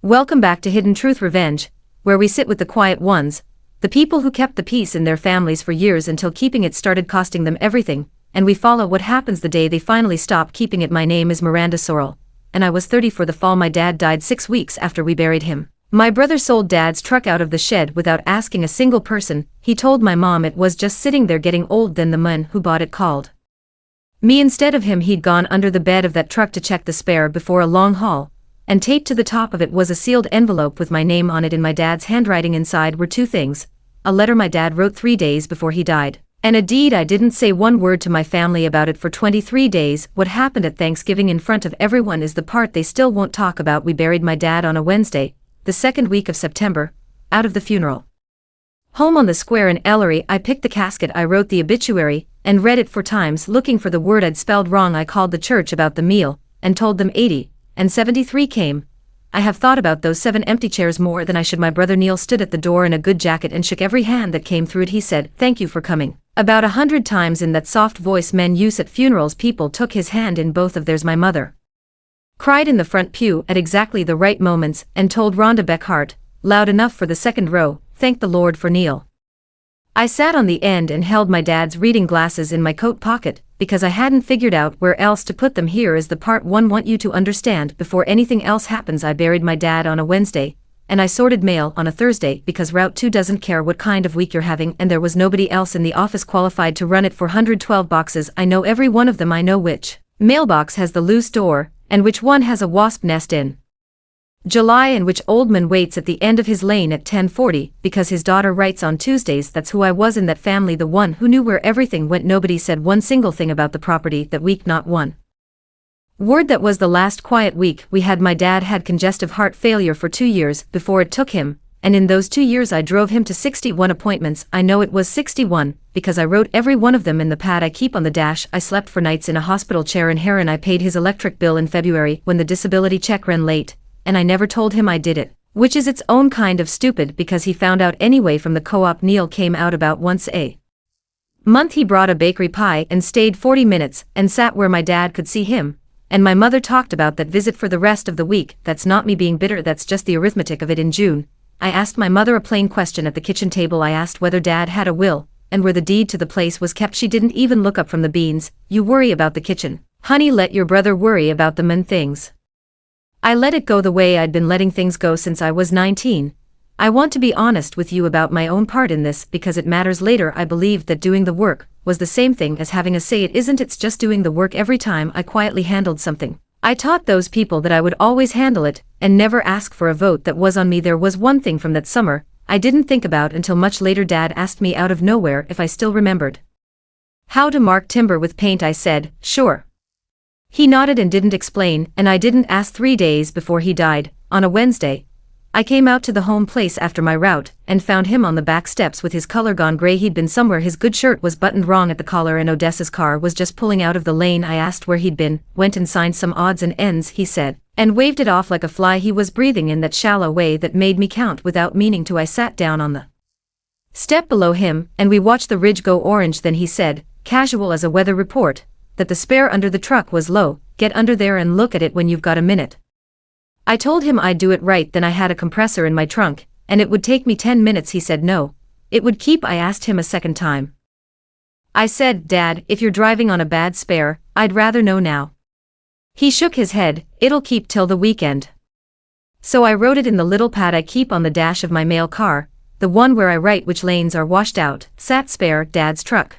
Welcome back to Hidden Truth Revenge, where we sit with the quiet ones, the people who kept the peace in their families for years until keeping it started costing them everything, and we follow what happens the day they finally stop keeping it. My name is Miranda Sorrel, and I was 30 for the fall. My dad died 6 weeks after we buried him. My brother sold Dad's truck out of the shed without asking a single person. He told my mom it was just sitting there getting old. Then the man who bought it called me instead of him. He'd gone under the bed of that truck to check the spare before a long haul, and taped to the top of it was a sealed envelope with my name on it in my dad's handwriting. Inside were two things: a letter my dad wrote 3 days before he died, and a deed. I didn't say one word to my family about it for 23 days. What happened at Thanksgiving in front of everyone is the part they still won't talk about. We buried my dad on a Wednesday, the second week of September, out of the funeral home on the square in Ellery. I picked the casket, I wrote the obituary, and read it 4 times looking for the word I'd spelled wrong. I called the church about the meal, and told them 80 and 73 came. I have thought about those 7 empty chairs more than I should. My brother Neil stood at the door in a good jacket and shook every hand that came through it. He said, "Thank you for coming," about 100 times in that soft voice men use at funerals. People took his hand in both of theirs. My mother cried in the front pew at exactly the right moments and told Rhonda Beckhart, loud enough for the second row, "Thank the Lord for Neil." I sat on the end and held my dad's reading glasses in my coat pocket, because I hadn't figured out where else to put them. Here is the part one want you to understand before anything else happens. I buried my dad on a Wednesday, and I sorted mail on a Thursday because Route 2 doesn't care what kind of week you're having, and there was nobody else in the office qualified to run it. 412 boxes. I know every one of them. I know which mailbox has the loose door, and which one has a wasp nest in July, and which old man waits at the end of his lane at 10:40 because his daughter writes on Tuesdays. That's who I was in that family, the one who knew where everything went. Nobody said one single thing about the property that week, not one word. That was the last quiet week we had. My dad had congestive heart failure for 2 years before it took him, and in those 2 years I drove him to 61 appointments. I know it was 61 because I wrote every one of them in the pad I keep on the dash. I slept for nights in a hospital chair in Heron. I paid his electric bill in February when the disability check ran late, and I never told him I did it, which is its own kind of stupid because he found out anyway from the co-op. Neil came out about once a month. He brought a bakery pie and stayed 40 minutes and sat where my dad could see him, and my mother talked about that visit for the rest of the week. That's not me being bitter, that's just the arithmetic of it. In June, I asked my mother a plain question at the kitchen table. I asked whether Dad had a will and where the deed to the place was kept. She didn't even look up from the beans. "You worry about the kitchen, honey, let your brother worry about the main things." I let it go the way I'd been letting things go since I was 19. I want to be honest with you about my own part in this because it matters later. I believed that doing the work was the same thing as having a say. It isn't. It's just doing the work. Every time I quietly handled something, I taught those people that I would always handle it and never ask for a vote. That was on me. There was one thing from that summer I didn't think about until much later. Dad asked me out of nowhere if I still remembered how to mark timber with paint. I said, "Sure." He nodded and didn't explain, and I didn't ask. 3 days before he died, on a Wednesday, I came out to the home place after my route and found him on the back steps with his color gone gray. He'd been somewhere. His good shirt was buttoned wrong at the collar, and Odessa's car was just pulling out of the lane. I asked where he'd been, went and signed some odds and ends, he said, and waved it off like a fly. He was breathing in that shallow way that made me count without meaning to. I sat down on the step below him, and we watched the ridge go orange. Then he said, casual as a weather report, that the spare under the truck was low. "Get under there and look at it when you've got a minute." I told him I'd do it right then. I had a compressor in my trunk, and it would take me 10 minutes. He said no, it would keep. I asked him a second time. I said, "Dad, if you're driving on a bad spare, I'd rather know now." He shook his head. "It'll keep till the weekend." So I wrote it in the little pad I keep on the dash of my mail car, the one where I write which lanes are washed out. Sat spare, Dad's truck.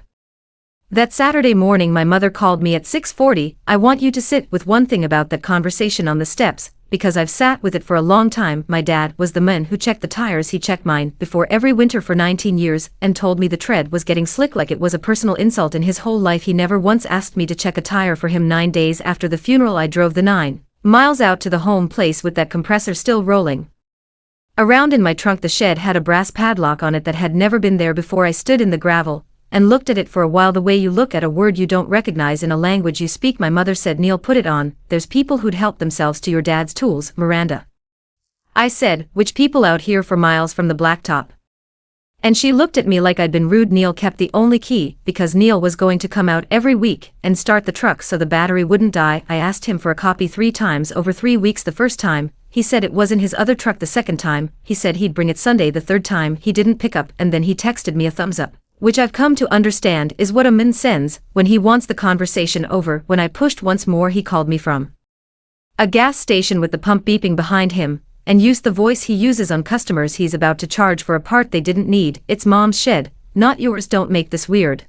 That Saturday morning my mother called me at 6:40. "I want you to sit with one thing about that conversation on the steps, because I've sat with it for a long time." My dad was the man who checked the tires. He checked mine before every winter for 19 years and told me the tread was getting slick like it was a personal insult. In his whole life he never once asked me to check a tire for him. 9 days after the funeral I drove the 9 miles out to the home place with that compressor still rolling around in my trunk. The shed had a brass padlock on it that had never been there before. I stood in the gravel and looked at it for a while, the way you look at a word you don't recognize in a language you speak. My mother said, "Neil, put it on. There's people who'd help themselves to your dad's tools, Miranda." I said, "Which people out here for miles from the blacktop?" And she looked at me like I'd been rude. Neil kept the only key because Neil was going to come out every week and start the truck so the battery wouldn't die. I asked him for a copy 3 times over 3 weeks. The first time, he said it was in his other truck the second time, he said he'd bring it Sunday the third time he didn't pick up, and then he texted me a thumbs up, which I've come to understand is what a man sends when he wants the conversation over. When I pushed once more, he called me from a gas station with the pump beeping behind him, and used the voice he uses on customers he's about to charge for a part they didn't need. It's Mom's shed, not yours, don't make this weird.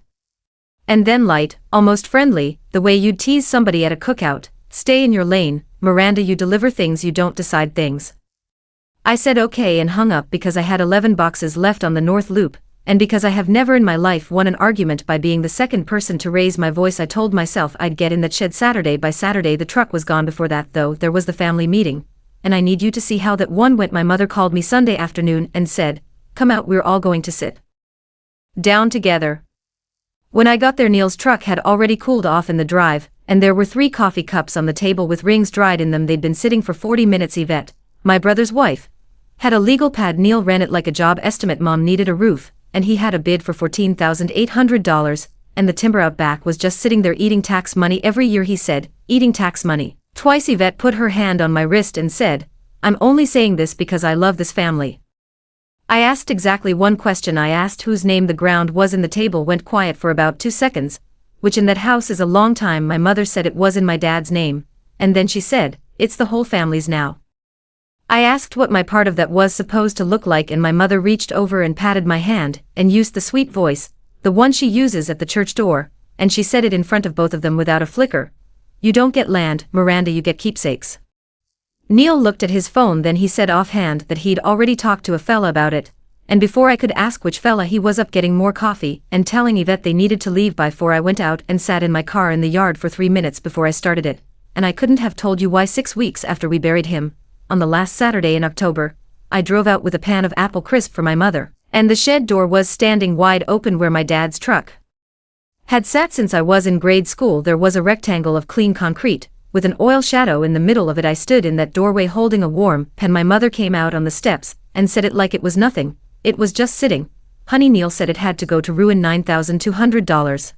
And then light, almost friendly, the way you'd tease somebody at a cookout, stay in your lane, Miranda, you deliver things, you don't decide things. I said okay and hung up because I had 11 boxes left on the North Loop, and because I have never in my life won an argument by being the second person to raise my voice. I told myself I'd get in that shed Saturday. By Saturday the truck was gone. Before that though, there was the family meeting, and I need you to see how that one went. My mother called me Sunday afternoon and said, come out, we're all going to sit down together. When I got there, Neil's truck had already cooled off in the drive, and there were 3 coffee cups on the table with rings dried in them. They'd been sitting for 40 minutes. Yvette, my brother's wife, had a legal pad. Neil ran it like a job estimate. Mom needed a roof, and he had a bid for $14,800, and the timber out back was just sitting there eating tax money every year. He said, eating tax money. Twice Yvette put her hand on my wrist and said, I'm only saying this because I love this family. I asked exactly one question. I asked whose name the ground was in. The table went quiet for about 2 seconds, which in that house is a long time. My mother said it was in my dad's name, and then she said, it's the whole family's now. I asked what my part of that was supposed to look like, and my mother reached over and patted my hand, and used the sweet voice, the one she uses at the church door, and she said it in front of both of them without a flicker. You don't get land, Miranda, you get keepsakes. Neil looked at his phone, then he said offhand that he'd already talked to a fella about it, and before I could ask which fella, he was up getting more coffee and telling Yvette they needed to leave by 4. I went out and sat in my car in the yard for 3 minutes before I started it, and I couldn't have told you why. 6 weeks after we buried him, on the last Saturday in October, I drove out with a pan of apple crisp for my mother, and the shed door was standing wide open where my dad's truck had sat since I was in grade school. There was a rectangle of clean concrete, with an oil shadow in the middle of it. I stood in that doorway holding a warm pen. My mother came out on the steps and said it like it was nothing. It was just sitting. Honey, Neil said it had to go to ruin $9,200.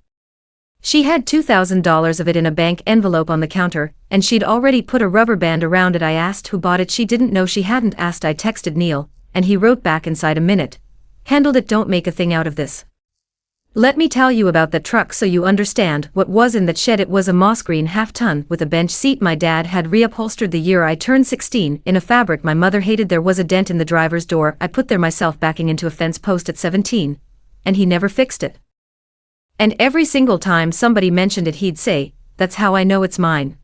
She had $2,000 of it in a bank envelope on the counter, and she'd already put a rubber band around it. I asked who bought it. She didn't know. She hadn't asked. I texted Neil, and he wrote back inside a minute. Handled it. Don't make a thing out of this. Let me tell you about that truck so you understand what was in that shed. It was a moss green half-ton with a bench seat my dad had reupholstered the year I turned 16 in a fabric my mother hated. There was a dent in the driver's door. I put there myself backing into a fence post at 17, and he never fixed it. And every single time somebody mentioned it, he'd say, that's how I know it's mine.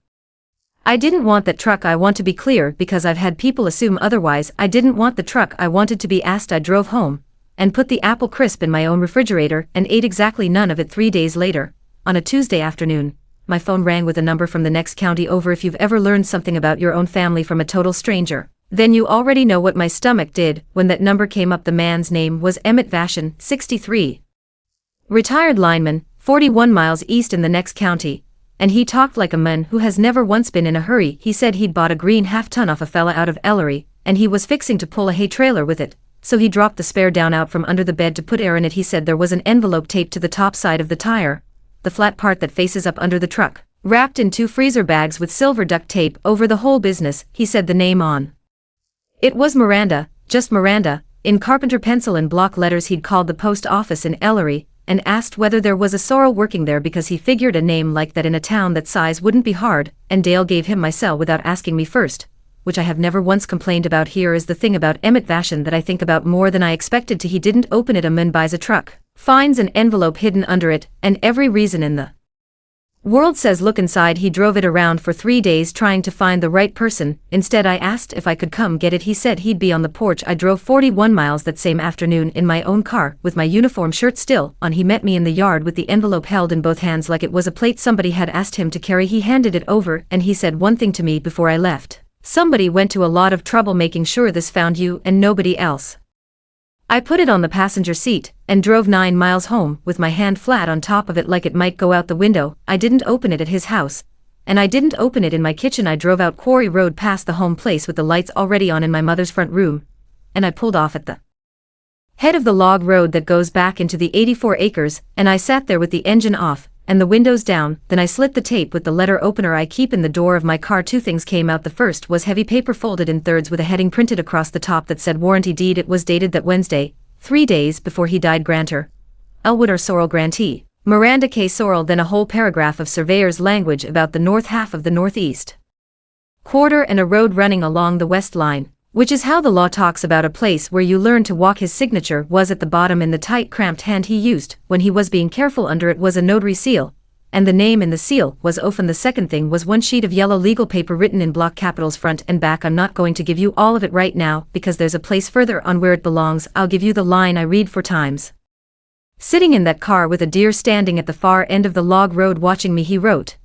I didn't want that truck. I want to be clear because I've had people assume otherwise. I didn't want the truck. I wanted to be asked. I drove home and put the apple crisp in my own refrigerator and ate exactly none of it. 3 days later, on a Tuesday afternoon, my phone rang with a number from the next county over. If you've ever learned something about your own family from a total stranger, then you already know what my stomach did when that number came up. The man's name was Emmett Vashon, 63. Retired lineman, 41 miles east in the next county, and he talked like a man who has never once been in a hurry. He said he'd bought a green half-ton off a fella out of Ellery, and he was fixing to pull a hay trailer with it, so he dropped the spare down out from under the bed to put air in it. He said there was an envelope taped to the top side of the tire, the flat part that faces up under the truck, wrapped in 2 freezer bags with silver duct tape over the whole business. He said the name on it was Miranda, just Miranda, in carpenter pencil in block letters. He'd called the post office in Ellery and asked whether there was a Sorrel working there because he figured a name like that in a town that size wouldn't be hard, and Dale gave him my cell without asking me first, which I have never once complained about. Here is the thing about Emmett Vashon that I think about more than I expected to. He didn't open it. A man buys a truck, finds an envelope hidden under it, and every reason in the world says look inside. He drove it around for 3 days trying to find the right person. Instead, I asked if I could come get it. He said he'd be on the porch. I drove 41 miles that same afternoon in my own car with my uniform shirt still on. He met me in the yard with the envelope held in both hands like it was a plate somebody had asked him to carry. He handed it over and he said one thing to me before I left. Somebody went to a lot of trouble making sure this found you and nobody else. I put it on the passenger seat and drove 9 miles home with my hand flat on top of it like it might go out the window. I didn't open it at his house, and I didn't open it in my kitchen. I drove out Quarry Road past the home place with the lights already on in my mother's front room, and I pulled off at the head of the log road that goes back into the 84 acres, and I sat there with the engine off and the windows down, then I slit the tape with the letter opener I keep in the door of my car. Two things came out. The first was heavy paper folded in thirds with a heading printed across the top that said warranty deed. It was dated that Wednesday, 3 days before he died. Grantor, Elwood Sorrel, grantee, Miranda K. Sorrel. Then a whole paragraph of surveyor's language about the north half of the northeast quarter and a road running along the west line, which is how the law talks about a place where you learn to walk. His signature was at the bottom in the tight cramped hand he used when he was being careful. Under it was a notary seal, and the name in the seal was Ofen. The second thing was one sheet of yellow legal paper written in block capitals front and back. I'm not going to give you all of it right now because there's a place further on where it belongs. I'll give you the line I read 4 times. Sitting in that car with a deer standing at the far end of the log road watching me, he wrote,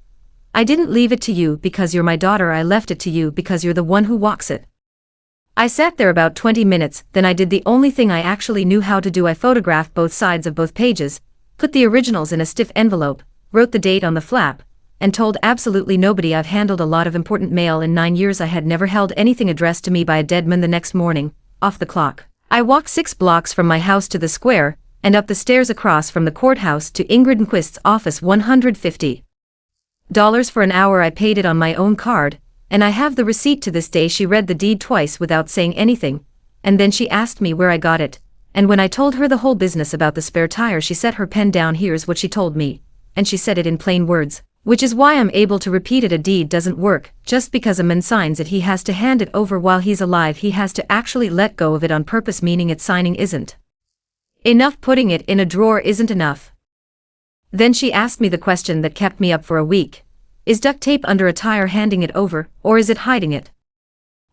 "I didn't leave it to you because you're my daughter. I left it to you because you're the one who walks it." I sat there about 20 minutes, then I did the only thing I actually knew how to do. I photographed both sides of both pages, put the originals in a stiff envelope, wrote the date on the flap, and told absolutely nobody. I've handled a lot of important mail in 9 years. I had never held anything addressed to me by a dead man. The next morning, off the clock, I walked 6 blocks from my house to the square, and up the stairs across from the courthouse to Ingrid Nquist's office. $150 for an hour. I paid it on my own card, and I have the receipt to this day. She read the deed twice without saying anything, and then she asked me where I got it, and when I told her the whole business about the spare tire, she set her pen down. Here's what she told me, and she said it in plain words, which is why I'm able to repeat it. A deed doesn't work just because a man signs it. He has to hand it over while he's alive. He has to actually let go of it on purpose, meaning it signing isn't enough. Putting it in a drawer isn't enough. Then she asked me the question that kept me up for a week. Is duct tape under a tire handing it over, or is it hiding it?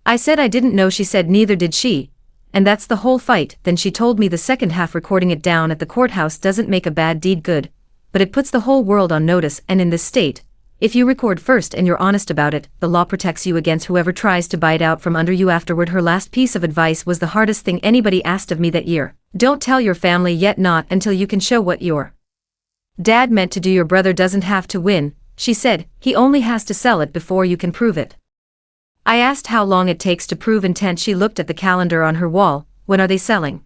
I said I didn't know. She said neither did she, and that's the whole fight. Then she told me the second half, recording it down at the courthouse doesn't make a bad deed good, but it puts the whole world on notice. And in this state, if you record first and you're honest about it, the law protects you against whoever tries to bite out from under you afterward. Her last piece of advice was the hardest thing anybody asked of me that year. Don't tell your family yet, not until you can show what your dad meant to do. Your brother doesn't have to win, she said, he only has to sell it before you can prove it. I asked how long it takes to prove intent. She looked at the calendar on her wall. When are they selling?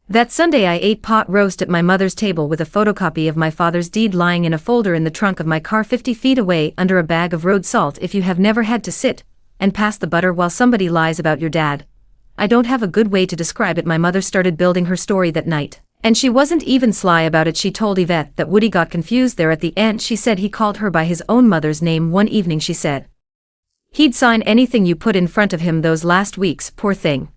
That Sunday I ate pot roast at my mother's table with a photocopy of my father's deed lying in a folder in the trunk of my car 50 feet away under a bag of road salt. If you have never had to sit and pass the butter while somebody lies about your dad, I don't have a good way to describe it. My mother started building her story that night, and she wasn't even sly about it. She told Yvette that Woody got confused there at the end. She said he called her by his own mother's name one evening. She said he'd sign anything you put in front of him those last weeks. Poor thing.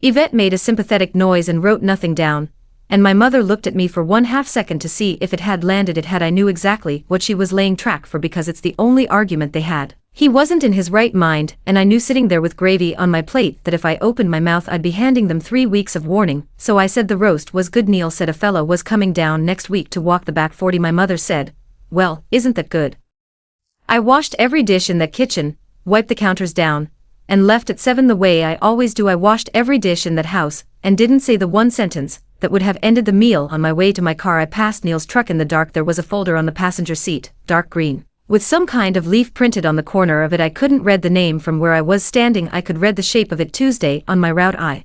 Yvette made a sympathetic noise and wrote nothing down, and my mother looked at me for 1/2 second to see if it had landed. It had. I knew exactly what she was laying track for because it's the only argument they had. He wasn't in his right mind, and I knew sitting there with gravy on my plate that if I opened my mouth I'd be handing them 3 weeks of warning. So I said the roast was good. Neil said a fellow was coming down next week to walk the back 40. My mother said, well, isn't that good? I washed every dish in that kitchen, wiped the counters down, and left at 7 the way I always do. I washed every dish in that house, and didn't say the one sentence that would have ended the meal. On my way to my car I passed Neil's truck in the dark. There was a folder on the passenger seat, dark green, with some kind of leaf printed on the corner of it. I couldn't read the name from where I was standing. I could read the shape of it. Tuesday on my route. I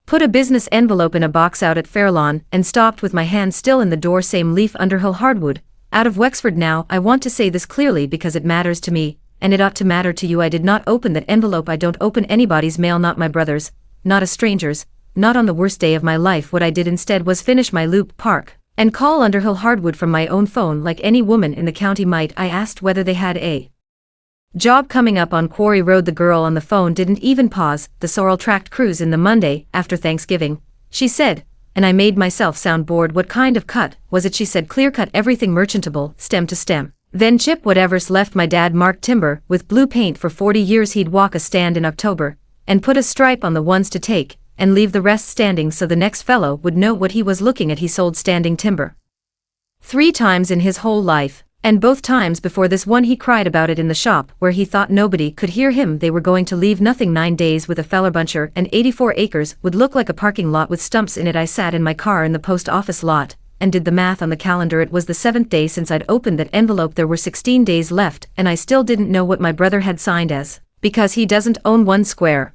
put a business envelope in a box out at Fairlawn and stopped with my hand still in the door. Same leaf, Underhill Hardwood, out of Wexford. Now I want to say this clearly because it matters to me, and it ought to matter to you. I did not open that envelope. I don't open anybody's mail, not my brother's, not a stranger's, not on the worst day of my life. What I did instead was finish my loop, park, and call Underhill Hardwood from my own phone like any woman in the county might. I asked whether they had a job coming up on Quarry Road. The girl on the phone didn't even pause. The Sorrel tracked crews in the Monday after Thanksgiving, she said, and I made myself sound bored. What kind of cut was it? She said clear cut, everything merchantable, stem to stem. Then chip whatever's left. My dad marked timber with blue paint for 40 years. He'd walk a stand in October and put a stripe on the ones to take and leave the rest standing so the next fellow would know what he was looking at. He sold standing timber 3 times in his whole life, and both times before this one he cried about it in the shop where he thought nobody could hear him. They were going to leave nothing. 9 days with a feller buncher, and 84 acres would look like a parking lot with stumps in it. I sat in my car in the post office lot and did the math on the calendar. It was the 7th day since I'd opened that envelope. There were 16 days left, and I still didn't know what my brother had signed as, because he doesn't own 1 square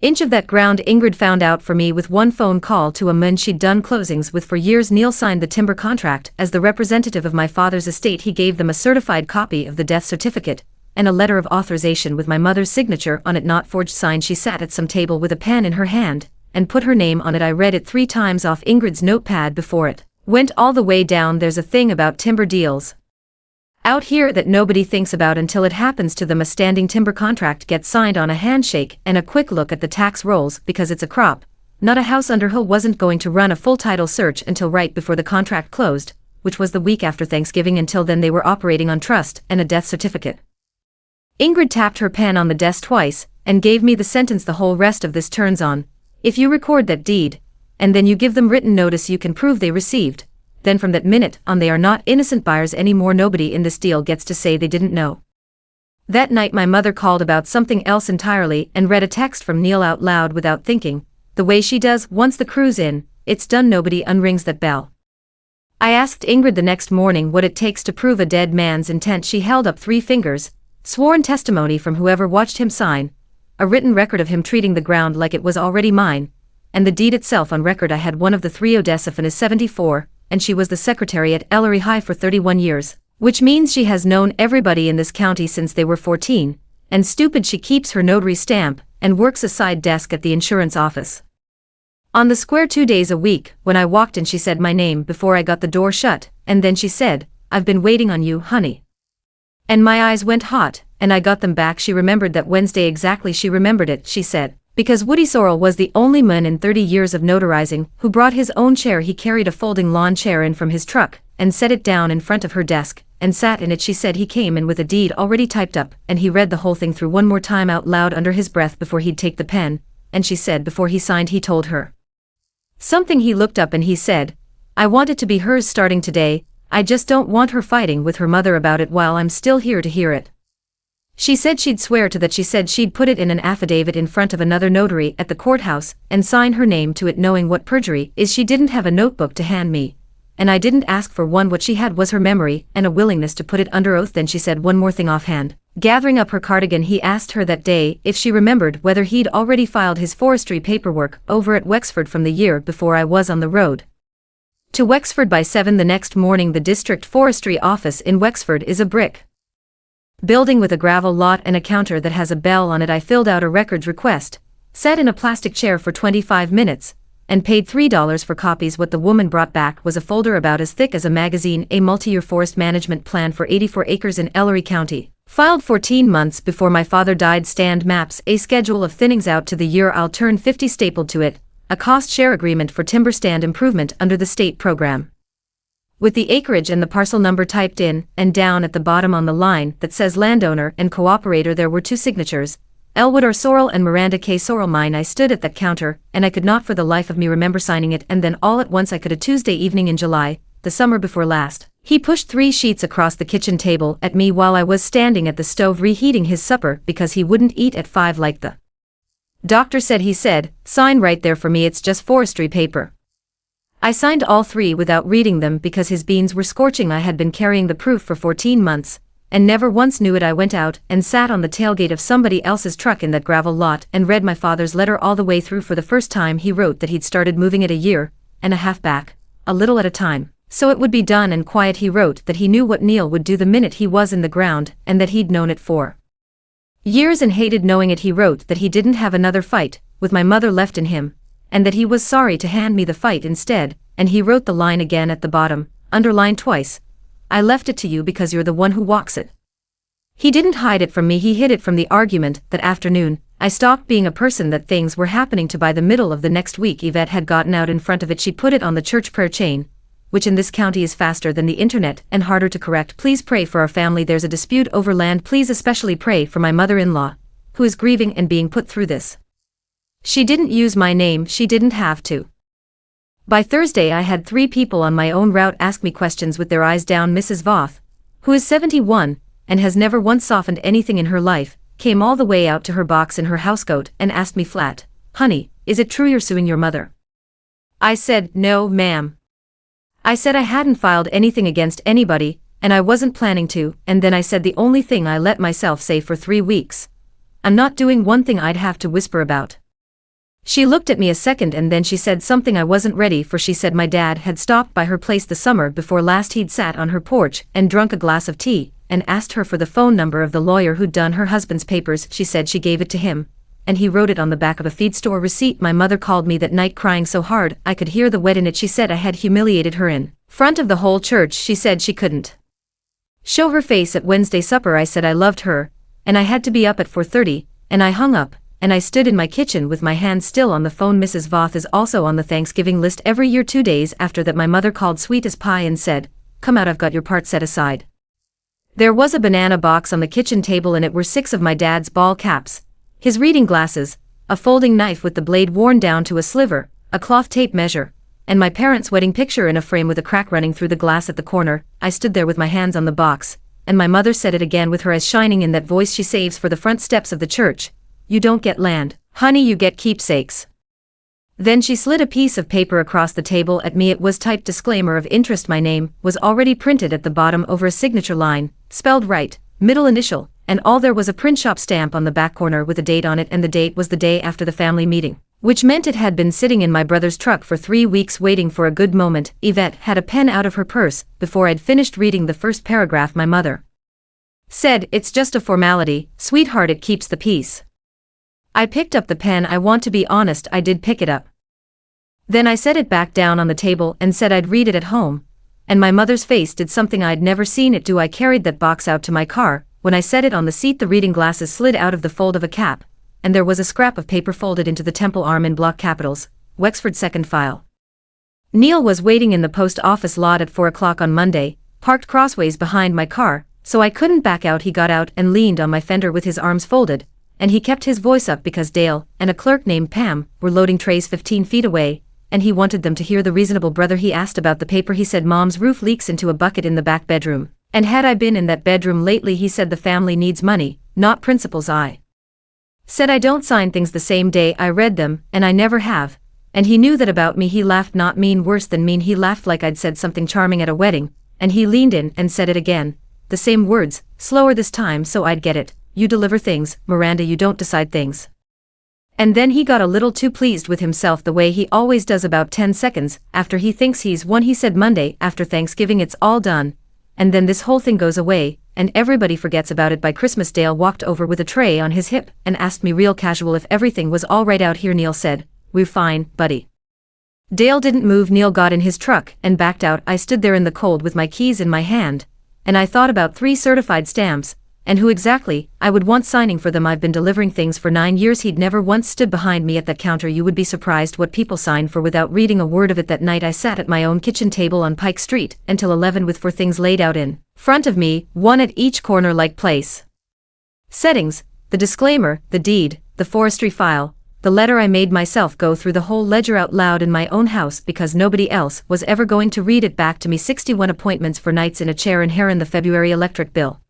inch of that ground Ingrid found out for me with one phone call to a man she'd done closings with for years. Neil signed the timber contract. As the representative of my father's estate, he gave them a certified copy of the death certificate and a letter of authorization with my mother's signature on it, not forged. Signed. She sat at some table with a pen in her hand and put her name on it. I read it 3 times off Ingrid's notepad before it went all the way down. There's a thing about timber deals out here that nobody thinks about until it happens to them. A standing timber contract gets signed on a handshake and a quick look at the tax rolls because it's a crop, not a house. Underhill wasn't going to run a full title search until right before the contract closed, which was the week after Thanksgiving. Until then they were operating on trust and a death certificate. Ingrid tapped her pen on the desk twice and gave me the sentence the whole rest of this turns on. If you record that deed, and then you give them written notice you can prove they received, then from that minute on they are not innocent buyers anymore. Nobody in this deal gets to say they didn't know. That night my mother called about something else entirely and read a text from Neil out loud without thinking, the way she does once the crew's in. It's done. Nobody unrings that bell. I asked Ingrid the next morning what it takes to prove a dead man's intent. She held up 3 fingers, sworn testimony from whoever watched him sign, a written record of him treating the ground like it was already mine, and the deed itself on record. I had one of the 3. Josephine is 74, and she was the secretary at Ellery High for 31 years, which means she has known everybody in this county since they were 14, and stupid she keeps her notary stamp and works a side desk at the insurance office on the square 2 days a week. When I walked in she said my name before I got the door shut, and then she said, "I've been waiting on you, honey." And my eyes went hot, and I got them back. She remembered that Wednesday exactly. She remembered it, she said, because Woody Sorrel was the only man in 30 years of notarizing who brought his own chair. He carried a folding lawn chair in from his truck and set it down in front of her desk and sat in it. She said he came in with a deed already typed up and he read the whole thing through one more time out loud under his breath before he'd take the pen, and she said before he signed he told her something. He looked up and he said, "I want it to be hers starting today. I just don't want her fighting with her mother about it while I'm still here to hear it." She said she'd swear to that. She said she'd put it in an affidavit in front of another notary at the courthouse and sign her name to it, knowing what perjury is. She didn't have a notebook to hand me, and I didn't ask for one. What she had was her memory and a willingness to put it under oath. Then she said one more thing offhand. Gathering up her cardigan, he asked her that day if she remembered whether he'd already filed his forestry paperwork over at Wexford from the year before I was on the road to Wexford by 7 the next morning. The district forestry office in Wexford is a brick building with a gravel lot and a counter that has a bell on it. I filled out a records request, sat in a plastic chair for 25 minutes, and paid $3 for copies. What the woman brought back was a folder about as thick as a magazine, a multi-year forest management plan for 84 acres in Ellery County, filed 14 months before my father died. Stand maps, a schedule of thinnings out to the year I'll turn 50 stapled to it, a cost share agreement for timber stand improvement under the state program, with the acreage and the parcel number typed in, and down at the bottom on the line that says landowner and cooperator there were 2 signatures, Elwood R. Sorrel and Miranda K. Sorrel. Mine. I stood at that counter, and I could not for the life of me remember signing it, and then all at once I could. A Tuesday evening in July, the summer before last, he pushed 3 sheets across the kitchen table at me while I was standing at the stove reheating his supper because he wouldn't eat at 5 like the doctor said. He said, "Sign right there for me, it's just forestry paper." I signed all 3 without reading them because his beans were scorching. I had been carrying the proof for 14 months, and never once knew it. I went out and sat on the tailgate of somebody else's truck in that gravel lot and read my father's letter all the way through. For the first time he wrote that he'd started moving it a year and a half back, a little at a time, so it would be done and quiet. He wrote that he knew what Neil would do the minute he was in the ground and that he'd known it for years and hated knowing it. He wrote that he didn't have another fight with my mother left in him, and that he was sorry to hand me the fight instead, and he wrote the line again at the bottom, underlined twice, "I left it to you because you're the one who walks it." He didn't hide it from me, he hid it from the argument. That afternoon, I stopped being a person that things were happening to. By the middle of the next week Yvette had gotten out in front of it. She put it on the church prayer chain, which in this county is faster than the internet and harder to correct. "Please pray for our family. There's a dispute over land. Please especially pray for my mother-in-law, who is grieving and being put through this." She didn't use my name, she didn't have to. By Thursday I had 3 people on my own route ask me questions with their eyes down. Mrs. Voth, who is 71, and has never once softened anything in her life, came all the way out to her box in her housecoat and asked me flat, "Honey, is it true you're suing your mother?" I said, "No, ma'am." I said I hadn't filed anything against anybody, and I wasn't planning to, and then I said the only thing I let myself say for 3 weeks. "I'm not doing one thing I'd have to whisper about." She looked at me a second and then she said something I wasn't ready for. She said my dad had stopped by her place the summer before last. He'd sat on her porch and drunk a glass of tea, and asked her for the phone number of the lawyer who'd done her husband's papers. She said she gave it to him, and he wrote it on the back of a feed store receipt. My mother called me that night crying so hard I could hear the wet in it. She said I had humiliated her in front of the whole church. She said she couldn't show her face at Wednesday supper. I said I loved her, and I had to be up at 4:30, and I hung up, and I stood in my kitchen with my hand still on the phone. Mrs. Voth is also on the Thanksgiving list every year. 2 days after that my mother called sweet as pie and said, "Come out, I've got your part set aside." There was a banana box on the kitchen table and it were 6 of my dad's ball caps, his reading glasses, a folding knife with the blade worn down to a sliver, a cloth tape measure, and my parents' wedding picture in a frame with a crack running through the glass at the corner. I stood there with my hands on the box, and my mother said it again with her eyes shining in that voice she saves for the front steps of the church. "You don't get land, honey, you get keepsakes." Then she slid a piece of paper across the table at me. It was typed disclaimer of interest. My name was already printed at the bottom over a signature line, spelled right, middle initial, and all. There was a print shop stamp on the back corner with a date on it, and the date was the day after the family meeting, which meant it had been sitting in my brother's truck for 3 weeks waiting for a good moment. Yvette had a pen out of her purse before I'd finished reading the first paragraph. My mother said, "It's just a formality, sweetheart, it keeps the peace." I picked up the pen. I want to be honest, I did pick it up. Then I set it back down on the table and said I'd read it at home, and my mother's face did something I'd never seen it do. I carried that box out to my car. When I set it on the seat, the reading glasses slid out of the fold of a cap, and there was a scrap of paper folded into the temple arm in block capitals, Wexford 2nd file. Neil was waiting in the post office lot at 4 o'clock on Monday, parked crossways behind my car, so I couldn't back out. He got out and leaned on my fender with his arms folded, and he kept his voice up because Dale and a clerk named Pam were loading trays 15 feet away, and he wanted them to hear the reasonable brother. He asked about the paper. He said Mom's roof leaks into a bucket in the back bedroom, and had I been in that bedroom lately? He said the family needs money, not principles. I said I don't sign things the same day I read them, and I never have, and he knew that about me. He laughed, not mean, worse than mean. He laughed like I'd said something charming at a wedding, and he leaned in and said it again, the same words, slower this time so I'd get it. "You deliver things, Miranda, you don't decide things." And then he got a little too pleased with himself, the way he always does about 10 seconds after he thinks he's won. He said Monday after Thanksgiving it's all done, and then this whole thing goes away, and everybody forgets about it by Christmas. Dale walked over with a tray on his hip and asked me real casual if everything was all right out here. Neil said, "We're fine, buddy." Dale didn't move. Neil got in his truck and backed out. I stood there in the cold with my keys in my hand, and I thought about 3 certified stamps, and who exactly I would want signing for them. I've been delivering things for 9 years. He'd never once stood behind me at that counter. You would be surprised what people sign for without reading a word of it. That night I sat at my own kitchen table on Pike Street until 11 with 4 things laid out in front of me, 1 at each corner like place settings, the disclaimer, the deed, the forestry file, the letter. I made myself go through the whole ledger out loud in my own house because nobody else was ever going to read it back to me. 61 appointments for nights in a chair in hair in the February electric bill.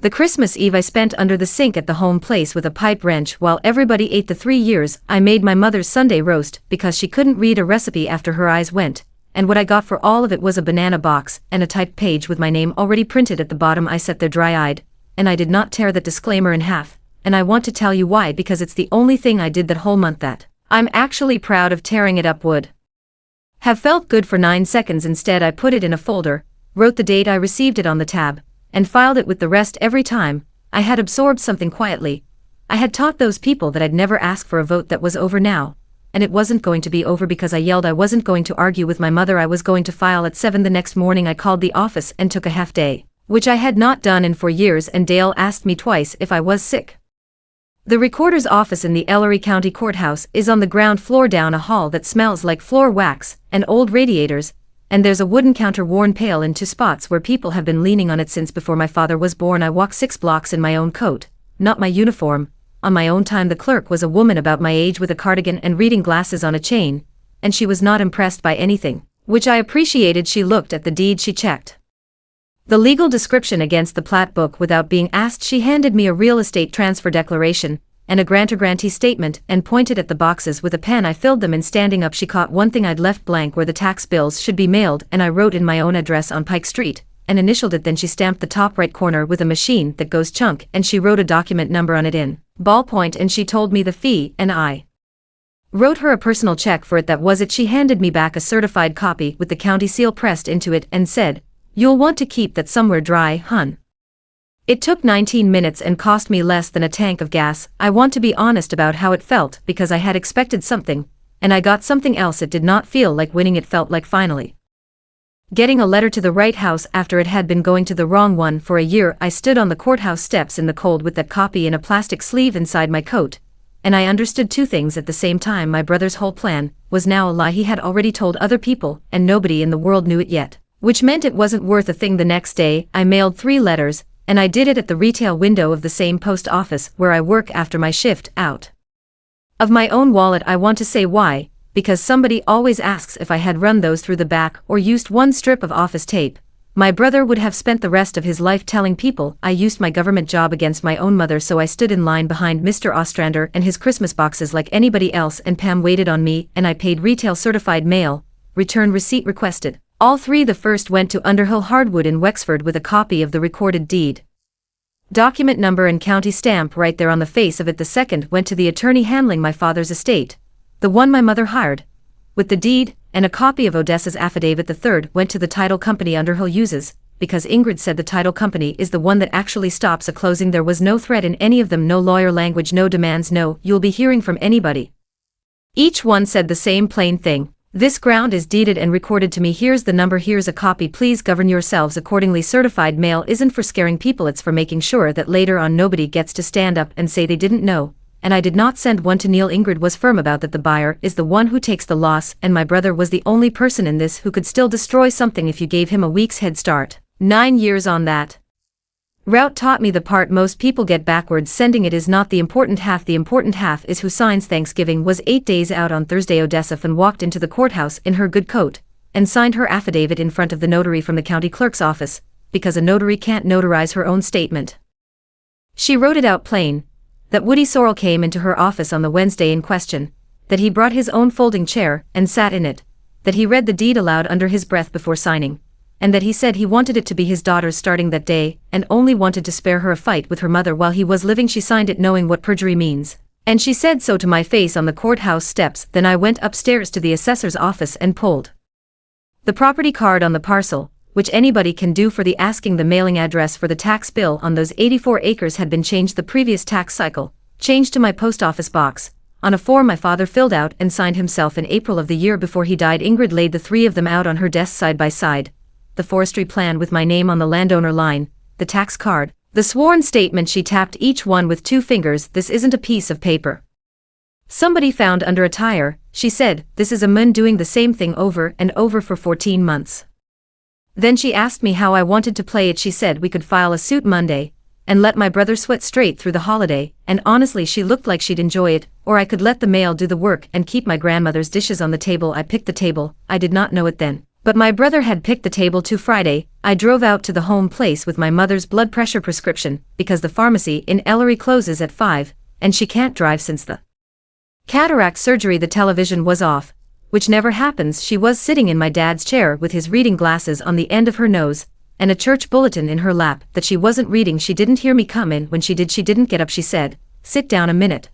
The Christmas Eve I spent under the sink at the home place with a pipe wrench while everybody ate. The 3 years I made my mother's Sunday roast because she couldn't read a recipe after her eyes went, and what I got for all of it was a banana box and a typed page with my name already printed at the bottom. I sat there dry-eyed, and I did not tear that disclaimer in half, and I want to tell you why, because it's the only thing I did that whole month that I'm actually proud of. Tearing it up would have felt good for 9 seconds. Instead I put it in a folder, wrote the date I received it on the tab, and filed it with the rest. Every time I had absorbed something quietly, I had taught those people that I'd never ask for a vote that was over now, and it wasn't going to be over because I yelled. I wasn't going to argue with my mother. I was going to file at 7 the next morning. I called the office and took a half day, which I had not done in 4 years, and Dale asked me twice if I was sick. The recorder's office in the Ellery County courthouse is on the ground floor down a hall that smells like floor wax and old radiators, and there's a wooden counter worn pale in 2 spots where people have been leaning on it since before my father was born. I walk 6 blocks in my own coat, not my uniform, on my own time. The clerk was a woman about my age with a cardigan and reading glasses on a chain, and she was not impressed by anything, which I appreciated. She looked at the deed. She checked the legal description against the plat book without being asked. She handed me a real estate transfer declaration and a grantor-grantee statement and pointed at the boxes with a pen. I filled them in. Standing up, she caught one thing I'd left blank where the tax bills should be mailed, and I wrote in my own address on Pike Street and initialed it. Then she stamped the top right corner with a machine that goes chunk, and she wrote a document number on it in ballpoint, and she told me the fee, and I Wrote her a personal check for it. That was it. She handed me back a certified copy with the county seal pressed into it and said, "You'll want to keep that somewhere dry, hun." It took 19 minutes and cost me less than a tank of gas. I want to be honest about how it felt because I had expected something, and I got something else. It did not feel like winning, it felt like finally getting a letter to the right house after it had been going to the wrong one for a year. I stood on the courthouse steps in the cold with that copy in a plastic sleeve inside my coat, and I understood two things at the same time. My brother's whole plan was now a lie. He had already told other people, and nobody in the world knew it yet, which meant it wasn't worth a thing. The next day, I mailed 3 letters, and I did it at the retail window of the same post office where I work after my shift, out of my own wallet. I want to say why, because somebody always asks if I had run those through the back or used one strip of office tape. My brother would have spent the rest of his life telling people I used my government job against my own mother, so I stood in line behind Mr. Ostrander and his Christmas boxes like anybody else, and Pam waited on me, and I paid retail certified mail, return receipt requested. All 3. The first went to Underhill Hardwood in Wexford with a copy of the recorded deed, document number and county stamp right there on the face of it. The second went to the attorney handling my father's estate, the one my mother hired, with the deed and a copy of Odessa's affidavit. The third went to the title company Underhill uses, because Ingrid said the title company is the one that actually stops a closing. There was no threat in any of them, no lawyer language, no demands, no "you'll be hearing from anybody." Each one said the same plain thing: "This ground is deeded and recorded to me. Here's the number, here's a copy, please govern yourselves accordingly." Certified mail isn't for scaring people, it's for making sure that later on nobody gets to stand up and say they didn't know. And I did not send one to Neil. Ingrid was firm about that. The buyer is the one who takes the loss, and my brother was the only person in this who could still destroy something if you gave him a week's head start. 9 years on that route taught me the part most people get backwards. Sending it is not the important half. The important half is who signs. Thanksgiving was 8 days out on Thursday. Odessa Finn walked into the courthouse in her good coat and signed her affidavit in front of the notary from the county clerk's office, because a notary can't notarize her own statement. She wrote it out plain: that Woody Sorrel came into her office on the Wednesday in question, that he brought his own folding chair and sat in it, that he read the deed aloud under his breath before signing, and that he said he wanted it to be his daughter's starting that day, and only wanted to spare her a fight with her mother while he was living. She signed it knowing what perjury means, and she said so to my face on the courthouse steps. Then I went upstairs to the assessor's office and pulled the property card on the parcel, which anybody can do for the asking. The mailing address for the tax bill on those 84 acres had been changed the previous tax cycle, changed to my post office box, on a form my father filled out and signed himself in April of the year before he died. Ingrid laid the 3 of them out on her desk side by side: the forestry plan with my name on the landowner line, the tax card, the sworn statement. She tapped each one with 2 fingers. "This isn't a piece of paper somebody found under a tire," she said. "This is a man doing the same thing over and over for 14 months. Then she asked me how I wanted to play it. She said we could file a suit Monday, and let my brother sweat straight through the holiday, and honestly she looked like she'd enjoy it, or I could let the mail do the work and keep my grandmother's dishes on the table. I picked the table. I did not know it then, but my brother had picked the table too. Friday, I drove out to the home place with my mother's blood pressure prescription, because the pharmacy in Ellery closes at 5, and she can't drive since the cataract surgery. The television was off, which never happens. She was sitting in my dad's chair with his reading glasses on the end of her nose, and a church bulletin in her lap that she wasn't reading. She didn't hear me come in. When she did, she didn't get up. She said, "Sit down a minute."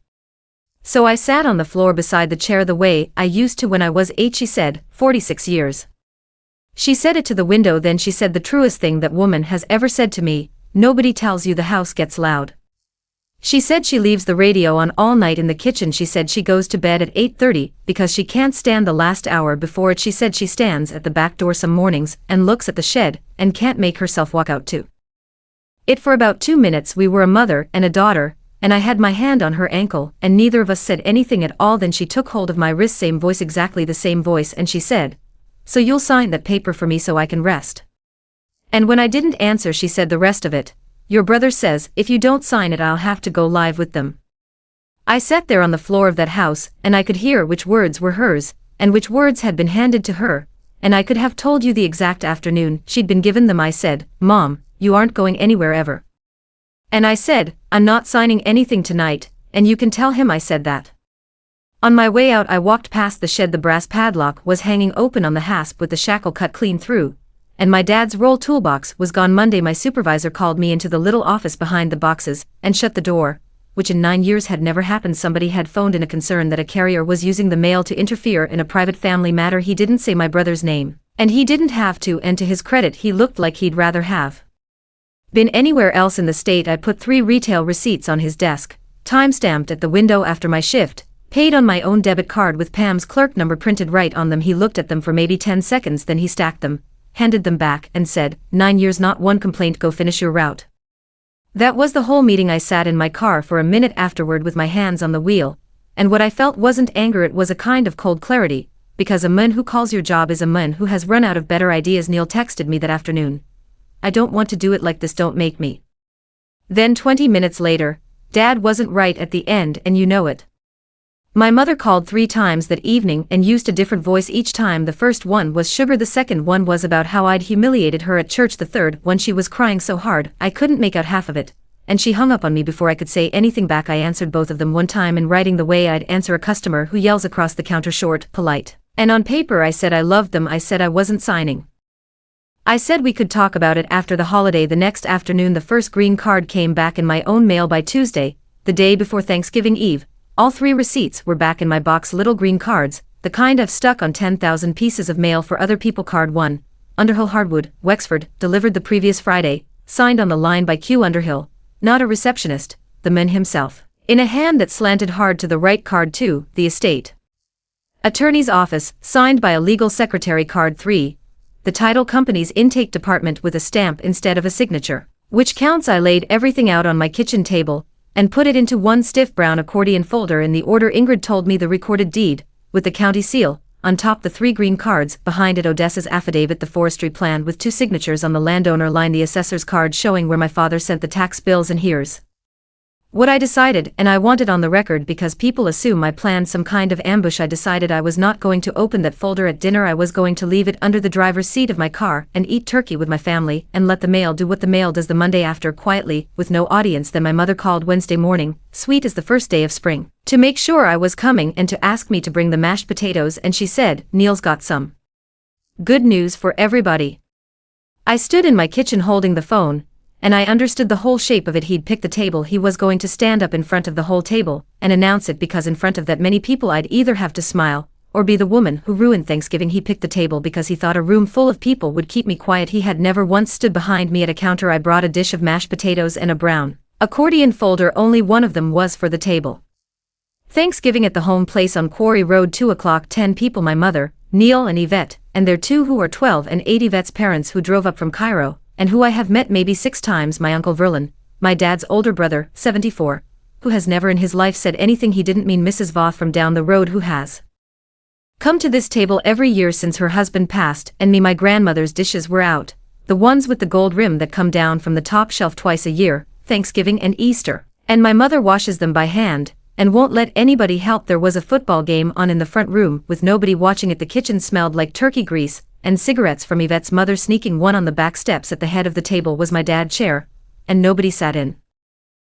So I sat on the floor beside the chair the way I used to when I was 8. She said, 46 years. She said it to the window. Then she said the truest thing that woman has ever said to me: "Nobody tells you the house gets loud." She said she leaves the radio on all night in the kitchen. She said she goes to bed at 8:30 because she can't stand the last hour before it. She said she stands at the back door some mornings and looks at the shed and can't make herself walk out to it for about 2 minutes. We were a mother and a daughter, and I had my hand on her ankle, and neither of us said anything at all. Then she took hold of my wrist, same voice, exactly the same voice, and she said, "So you'll sign that paper for me so I can rest?" And when I didn't answer, she said the rest of it: "Your brother says if you don't sign it I'll have to go live with them." I sat there on the floor of that house, and I could hear which words were hers, and which words had been handed to her, and I could have told you the exact afternoon she'd been given them. I said, "Mom, you aren't going anywhere ever." And I said, "I'm not signing anything tonight, and you can tell him I said that." On my way out I walked past the shed. The brass padlock was hanging open on the hasp with the shackle cut clean through, and my dad's roll toolbox was gone. Monday my supervisor called me into the little office behind the boxes and shut the door. which in 9 years had never happened. Somebody had phoned in a concern that a carrier was using the mail to interfere in a private family matter. He didn't say my brother's name, and he didn't have to, and to his credit he looked like he'd rather have been anywhere else in the state. I put 3 retail receipts on his desk, time-stamped at the window after my shift, paid on my own debit card with Pam's clerk number printed right on them. He looked at them for maybe 10 seconds, then he stacked them, handed them back, and said, 9 years, not one complaint, go finish your route. That was the whole meeting. I sat in my car for a minute afterward with my hands on the wheel, and what I felt wasn't anger, it was a kind of cold clarity, because a man who calls your job is a man who has run out of better ideas. Neil texted me that afternoon, I don't want to do it like this, don't make me. Then 20 minutes later, Dad wasn't right at the end, and you know it. My mother called 3 times that evening and used a different voice each time. The first one was sugar, the second one was about how I'd humiliated her at church, the third one she was crying so hard I couldn't make out half of it, and she hung up on me before I could say anything back. I answered both of them one time in writing the way I'd answer a customer who yells across the counter, short, polite, and on paper. I said I loved them. I said I wasn't signing. I said we could talk about it after the holiday. The next afternoon the first green card came back in my own mail by Tuesday, the day before Thanksgiving Eve. All 3 receipts were back in my box, little green cards, the kind I've stuck on 10,000 pieces of mail for other people. Card 1, Underhill, Hardwood, Wexford, delivered the previous Friday, signed on the line by Q Underhill, not a receptionist, the man himself, in a hand that slanted hard to the right. Card 2, the estate attorney's office, signed by a legal secretary. Card 3, the title company's intake department, with a stamp instead of a signature. Which counts? I laid everything out on my kitchen table and put it into one stiff brown accordion folder in the order Ingrid told me. The recorded deed, with the county seal, on top the 3 green cards, behind it Odessa's affidavit, the forestry plan with 2 signatures on the landowner line, the assessor's card showing where my father sent the tax bills. And here's what I decided, and I want it on the record because people assume I planned some kind of ambush. I decided I was not going to open that folder at dinner. I was going to leave it under the driver's seat of my car and eat turkey with my family and let the mail do what the mail does. The Monday after, quietly, with no audience. Then my mother called Wednesday morning, sweet as the first day of spring, to make sure I was coming and to ask me to bring the mashed potatoes, and she said, Neil's got some good news for everybody. I stood in my kitchen holding the phone, and I understood the whole shape of it. He'd picked the table. He was going to stand up in front of the whole table and announce it, because in front of that many people I'd either have to smile or be the woman who ruined Thanksgiving. He picked the table because he thought a room full of people would keep me quiet. He had never once stood behind me at a counter. I brought a dish of mashed potatoes and a brown accordion folder. Only one of them was for the table. Thanksgiving at the home place on Quarry Road, 2 o'clock, 10 people, my mother, Neil and Yvette, and their 2 who are 12 and 8, Yvette's parents who drove up from Cairo, and who I have met maybe 6 times, my uncle Verlin, my dad's older brother, 74, who has never in his life said anything he didn't mean, Mrs. Voth from down the road, who has come to this table every year since her husband passed, and me. My grandmother's dishes were out, the ones with the gold rim that come down from the top shelf twice a year, Thanksgiving and Easter, and my mother washes them by hand, and won't let anybody help. There was a football game on in the front room with nobody watching it. The kitchen smelled like turkey grease and cigarettes from Yvette's mother sneaking one on the back steps. At the head of the table was my dad's chair, and nobody sat in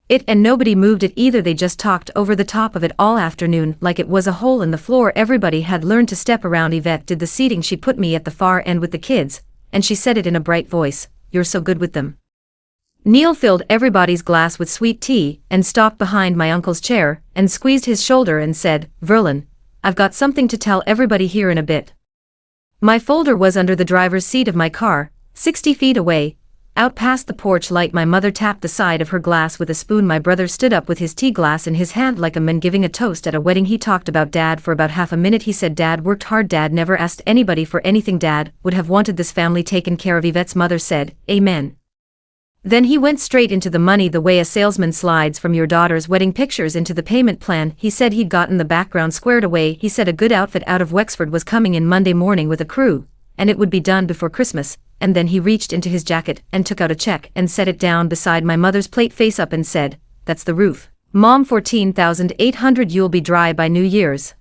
it and nobody moved it either. They just talked over the top of it all afternoon like it was a hole in the floor. Everybody had learned to step around. Yvette did the seating. She put me at the far end with the kids, and she said it in a bright voice, "You're so good with them." Neil filled everybody's glass with sweet tea and stopped behind my uncle's chair and squeezed his shoulder and said, "Verlin, I've got something to tell everybody here in a bit." My folder was under the driver's seat of my car, 60 feet away, out past the porch light. My mother tapped the side of her glass with a spoon. My brother stood up with his tea glass in his hand like a man giving a toast at a wedding. He talked about Dad for about half a minute. He said Dad worked hard. Dad never asked anybody for anything. Dad would have wanted this family taken care of. Yvette's mother said, "Amen." Then he went straight into the money, the way a salesman slides from your daughter's wedding pictures into the payment plan. He said he'd gotten the background squared away. He said a good outfit out of Wexford was coming in Monday morning with a crew, and it would be done before Christmas. And then he reached into his jacket and took out a check and set it down beside my mother's plate face up and said, "That's the roof, Mom, 14,800. You'll be dry by New Year's."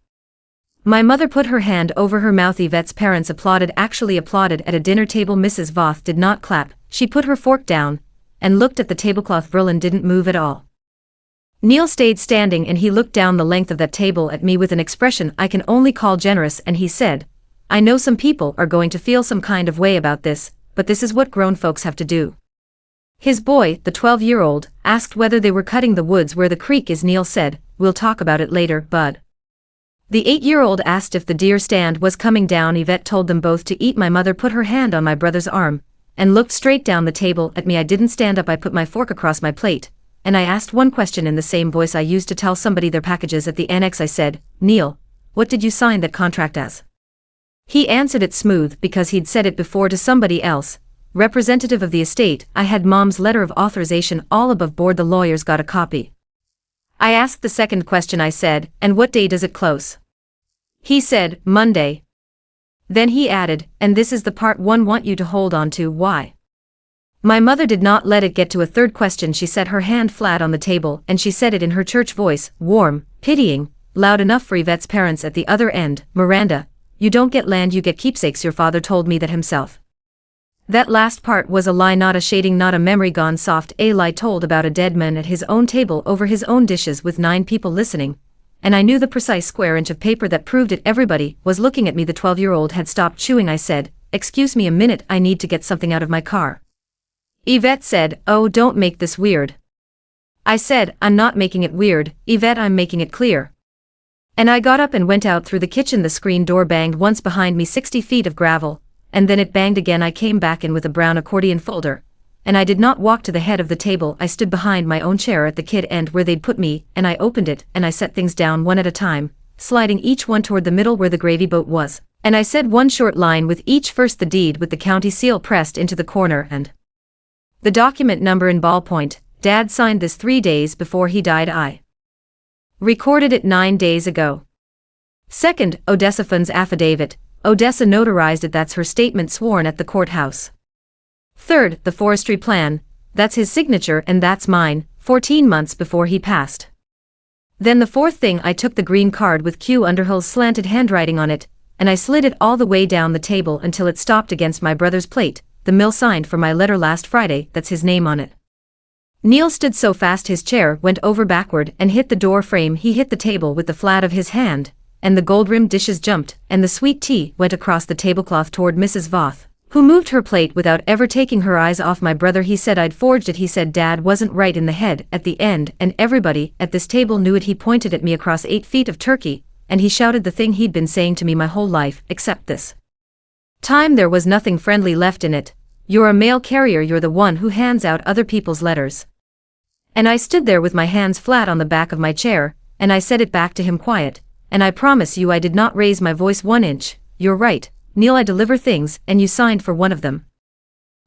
My mother put her hand over her mouth. Yvette's parents applauded, actually applauded at a dinner table. Mrs. Voth did not clap. She put her fork down and looked at the tablecloth. Verlin didn't move at all. Neil stayed standing, and he looked down the length of that table at me with an expression I can only call generous, and he said, "I know some people are going to feel some kind of way about this, but this is what grown folks have to do." His boy, the 12-year-old, asked whether they were cutting the woods where the creek is. Neil said, "We'll talk about it later, bud." The 8-year-old asked if the deer stand was coming down. Yvette told them both to eat. My mother put her hand on my brother's arm and looked straight down the table at me. I didn't stand up. I put my fork across my plate, and I asked one question in the same voice I used to tell somebody their packages at the annex. I said, "Neil, what did you sign that contract as?" He answered it smooth because he'd said it before to somebody else. Representative of the estate. I had Mom's letter of authorization all above board. The lawyers got a copy. I asked the second question. I said, "And what day does it close?" He said, "Monday." Then he added, "And this is the part one want you to hold on to." Why? My mother did not let it get to a third question. She set her hand flat on the table and she said it in her church voice, warm, pitying, loud enough for Yvette's parents at the other end. "Miranda, you don't get land, you get keepsakes. Your father told me that himself." That last part was a lie, not a shading, not a memory gone soft. A lie told about a dead man at his own table over his own dishes with 9 people listening. And I knew the precise square inch of paper that proved it. Everybody was looking at me. The 12-year-old had stopped chewing. I said, "Excuse me a minute, I need to get something out of my car." Yvette said, "Oh, don't make this weird." I said, "I'm not making it weird, Yvette, I'm making it clear." And I got up and went out through the kitchen. The screen door banged once behind me, 60 feet of gravel, and then it banged again. I came back in with a brown accordion folder, and I did not walk to the head of the table. I stood behind my own chair at the kid end where they'd put me, and I opened it, and I set things down one at a time, sliding each one toward the middle where the gravy boat was, and I said one short line with each. First the deed with the county seal pressed into the corner and the document number in ballpoint. Dad signed this 3 days before he died. I recorded it 9 days ago. Second, Odessa Fund's affidavit. Odessa notarized it. That's her statement sworn at the courthouse. Third, the forestry plan. That's his signature and that's mine, 14 months before he passed. Then the fourth thing, I took the green card with Q Underhill's slanted handwriting on it, and I slid it all the way down the table until it stopped against my brother's plate. The mill signed for my letter last Friday, that's his name on it. Neil stood so fast his chair went over backward and hit the door frame. He hit the table with the flat of his hand, and the gold-rimmed dishes jumped, and the sweet tea went across the tablecloth toward Mrs. Voth, who moved her plate without ever taking her eyes off my brother. He said I'd forged it. He said Dad wasn't right in the head at the end, and everybody at this table knew it. He pointed at me across 8 feet of turkey, and he shouted the thing he'd been saying to me my whole life, except this time there was nothing friendly left in it. "You're a mail carrier, you're the one who hands out other people's letters." And I stood there with my hands flat on the back of my chair, and I said it back to him quiet, and I promise you I did not raise my voice 1 inch. "You're right, Neil, I deliver things, and you signed for one of them."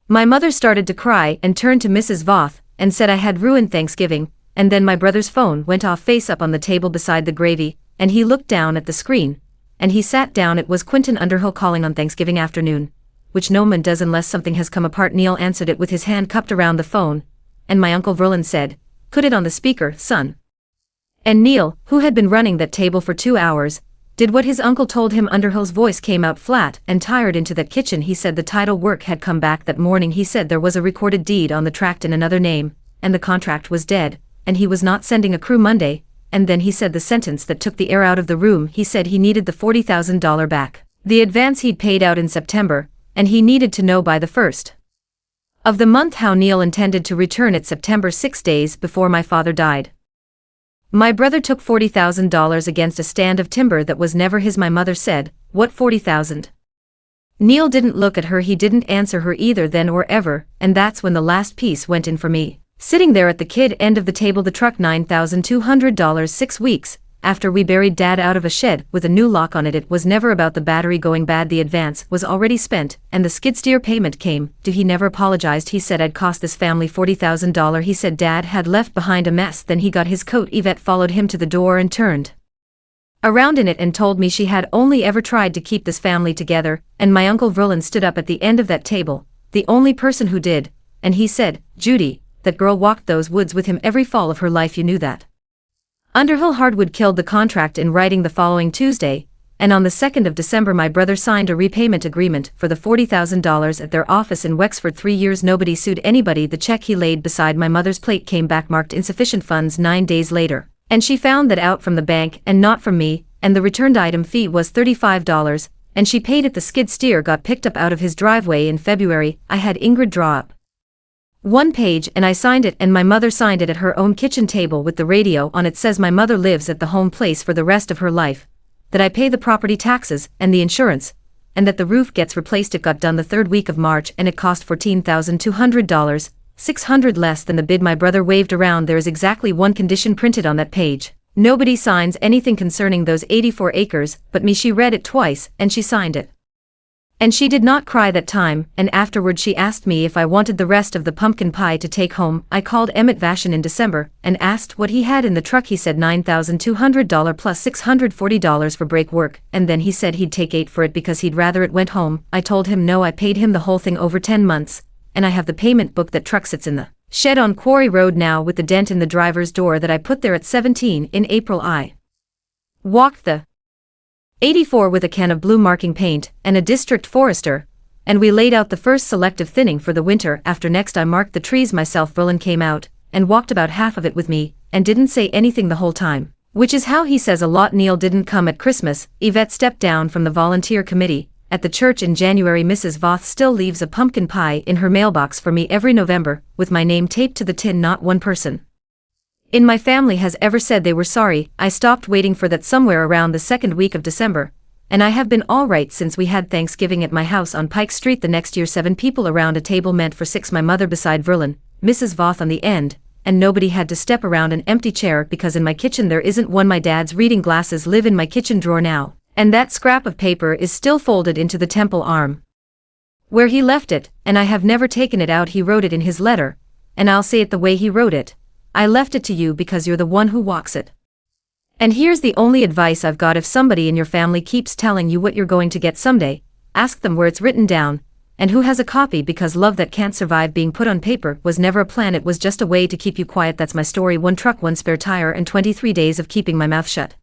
My mother started to cry and turned to Mrs. Voth and said I had ruined Thanksgiving, and then my brother's phone went off face up on the table beside the gravy, and he looked down at the screen, and he sat down. It was Quentin Underhill calling on Thanksgiving afternoon, which no man does unless something has come apart. Neil answered it with his hand cupped around the phone, and my Uncle Verlin said, "Put it on the speaker, son." And Neil, who had been running that table for 2 hours, did what his uncle told him. Underhill's voice came out flat and tired into that kitchen. He said the title work had come back that morning. He said there was a recorded deed on the tract in another name, and the contract was dead, and he was not sending a crew Monday. And then he said the sentence that took the air out of the room. He said he needed the $40,000 back, the advance he'd paid out in September, and he needed to know by the 1st of the month how Neil intended to return it. September, 6 days before my father died. My brother took $40,000 against a stand of timber that was never his. My mother said, "What 40,000?" Neil didn't look at her. He didn't answer her either then or ever, and that's when the last piece went in for me. Sitting there at the kid end of the table, the truck, $9,200, 6 weeks after we buried Dad out of a shed with a new lock on it. It was never about the battery going bad. The advance was already spent, and the skid steer payment came due. He never apologized. He said I'd cost this family $40,000. He said Dad had left behind a mess. Then he got his coat. Yvette followed him to the door and turned around in it and told me she had only ever tried to keep this family together, and my Uncle Verlin stood up at the end of that table, the only person who did, and he said, "Judy, that girl walked those woods with him every fall of her life. You knew that." Underhill Hardwood killed the contract in writing the following Tuesday, and on the 2nd of December my brother signed a repayment agreement for the $40,000 at their office in Wexford. 3 years nobody sued anybody. The check he laid beside my mother's plate came back marked insufficient funds 9 days later, and she found that out from the bank and not from me, and the returned item fee was $35, and she paid it. The skid steer got picked up out of his driveway in February. I had Ingrid draw up One page, and I signed it, and my mother signed it at her own kitchen table with the radio on it. Says my mother lives at the home place for the rest of her life, that I pay the property taxes and the insurance, and that the roof gets replaced. It got done the third week of March and it cost $14,200, $600 less than the bid my brother waved around. There is exactly one condition printed on that page. Nobody signs anything concerning those 84 acres but me. She read it twice and she signed it. And she did not cry that time, and afterward she asked me if I wanted the rest of the pumpkin pie to take home. I called Emmett Vashon in December and asked what he had in the truck. He said $9,200 plus $640 for brake work, and then he said he'd take $8 for it because he'd rather it went home. I told him no, I paid him the whole thing over 10 months, and I have the payment book. That truck sits in the shed on Quarry Road now with the dent in the driver's door that I put there at 17 in April. I walked the 84 with a can of blue marking paint and a district forester, and we laid out the first selective thinning for the winter. After next I marked the trees myself. Verlin came out and walked about half of it with me and didn't say anything the whole time, which is how he says a lot. Neil didn't come at Christmas. Yvette stepped down from the volunteer committee at the church in January. Mrs. Voth still leaves a pumpkin pie in her mailbox for me every November with my name taped to the tin. Not one person in my family has ever said they were sorry. I stopped waiting for that somewhere around the second week of December, and I have been all right since we had Thanksgiving at my house on Pike Street the next year. 7 people around a table meant for 6. My mother beside Verlin, Mrs. Voth on the end, and nobody had to step around an empty chair because in my kitchen there isn't one. My dad's reading glasses live in my kitchen drawer now, and that scrap of paper is still folded into the temple arm where he left it, and I have never taken it out. He wrote it in his letter, and I'll say it the way he wrote it. I left it to you because you're the one who walks it. And here's the only advice I've got: if somebody in your family keeps telling you what you're going to get someday, ask them where it's written down, and who has a copy, because love that can't survive being put on paper was never a plan. It was just a way to keep you quiet. That's my story. 1 truck, 1 spare tire, and 23 days of keeping my mouth shut.